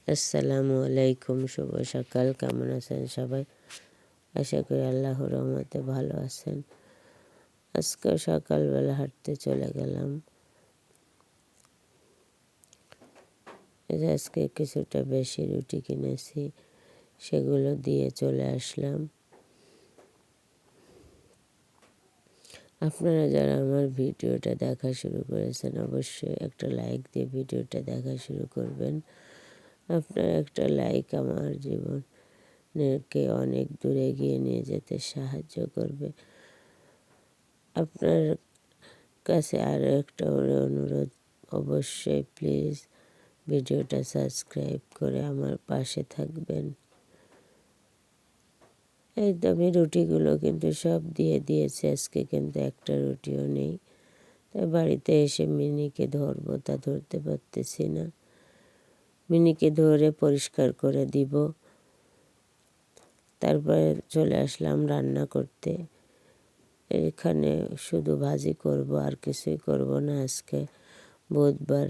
আসসালামু আলাইকুম, শুভ সকাল। কেমন আছেন সবাই? আশা করি আল্লাহর রহমতে ভালো আছেন। আজকে সকালবেলা হাঁটতে চলে গেলাম। আজকে কিছুটা বেশি রুটি কিনেছি, সেগুলো দিয়ে চলে আসলাম। আপনারা যারা আমার ভিডিওটা দেখা শুরু করেছেন অবশ্যই একটা লাইক দিয়ে ভিডিওটা দেখা শুরু করবেন। আপনার একটা লাইক আমার জীবনকে অনেক দূরে এগিয়ে নিয়ে যেতে সাহায্য করবে। আপনার কাছে আরও একটা অনুরোধ, অবশ্যই প্লিজ ভিডিওটা সাবস্ক্রাইব করে আমার পাশে থাকবেন। এই তো আমি রুটিগুলো কিন্তু সব দিয়ে দিয়েছি, আজকে কিন্তু একটা রুটিও নেই। তাই বাড়িতে এসে মিনিকে ধরবো, তা ধরতে পারতেছি না। মিনিকে ধরে পরিষ্কার করে দিব, তারপরে চলে আসলাম রান্না করতে। এখানে শুধু ভাজি করব, আর কিছুই করব না। আজকে বুধবার,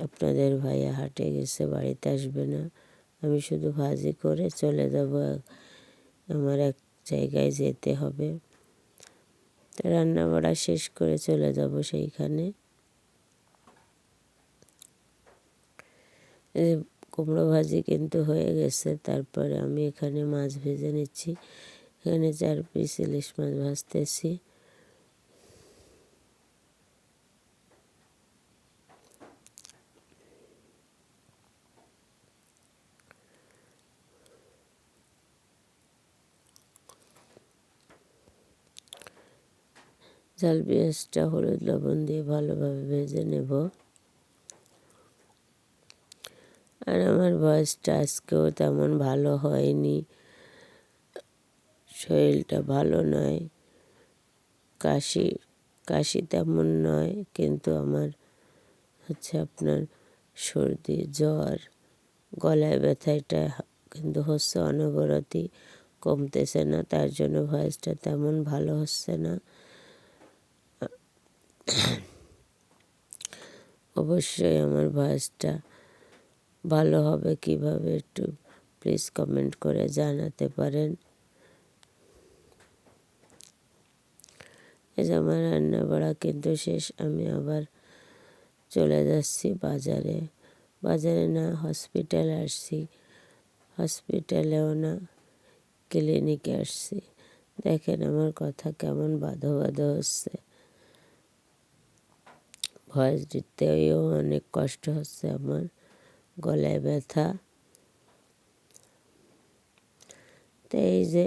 আপনাদের ভাইয়া হাটে গেছে, বাড়িতে আসবে না। আমি শুধু ভাজি করে চলে যাব, আমার এক জায়গায় যেতে হবে। রান্না বাড়া শেষ করে চলে যাব সেইখানে। কুমড়ো ভাজি কিন্তু হয়ে গেছে। তারপরে আমি এখানে মাছ ভেজে নিচ্ছি। এখানে 4 পিস ইলিশ মাছ ভাজতেছি। ঝাল পেঁয়াজটা হলুদ লবণ দিয়ে ভালোভাবে ভেজে নেব। আর আমার ভয়েসটা আজকেও তেমন ভালো হয়নি, শরীরটা ভালো নয়। কাশি তেমন নয়, কিন্তু আমার আপনার সর্দি, জ্বর, গলায় ব্যথা, এটা কিন্তু হচ্ছে অনবরতই, কমতেছে না। তার জন্য ভয়েসটা তেমন ভালো হচ্ছে না। অবশ্যই আমার ভয়েসটা ভালো হবে কিভাবে একটু প্লিজ কমেন্ট করে জানাতে পারেন। এই যে আমার রান্না বাড়া কিন্তু শেষ। আমি আবার চলে যাচ্ছি বাজারে না, হসপিটালে আসছি। হসপিটালেও না, ক্লিনিকে আসছি। দেখেন আমার কথা কেমন বাঁধো বাঁধো হচ্ছে, ভয়েস দিতেও অনেক কষ্ট হচ্ছে আমার, গলায় ব্যথা। তো এই যে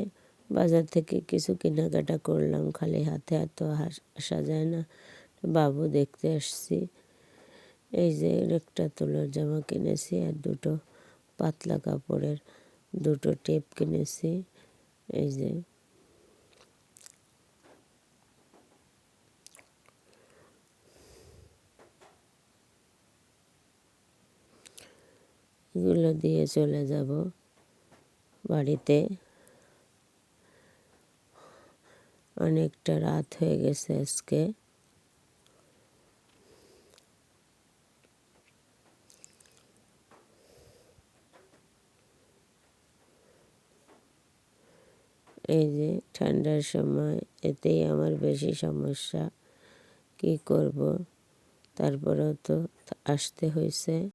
বাজার থেকে কিছু কেনাকাটা করলাম, খালি হাতে এত আসা যায় না। বাবু দেখতে আসছি। এই যে একটা তুলোর জামা কিনেছি, আর 2টো পাতলা কাপড়ের 2টো টেপ কিনেছি। এই যে এগুলো দিয়ে চলে যাব বাড়িতে। অনেকটা রাত হয়ে গেছে আজকে। এই যে ঠান্ডার সময় এতেই আমার বেশি সমস্যা, কি করব, তারপরেও তো আসতে হয়েছে।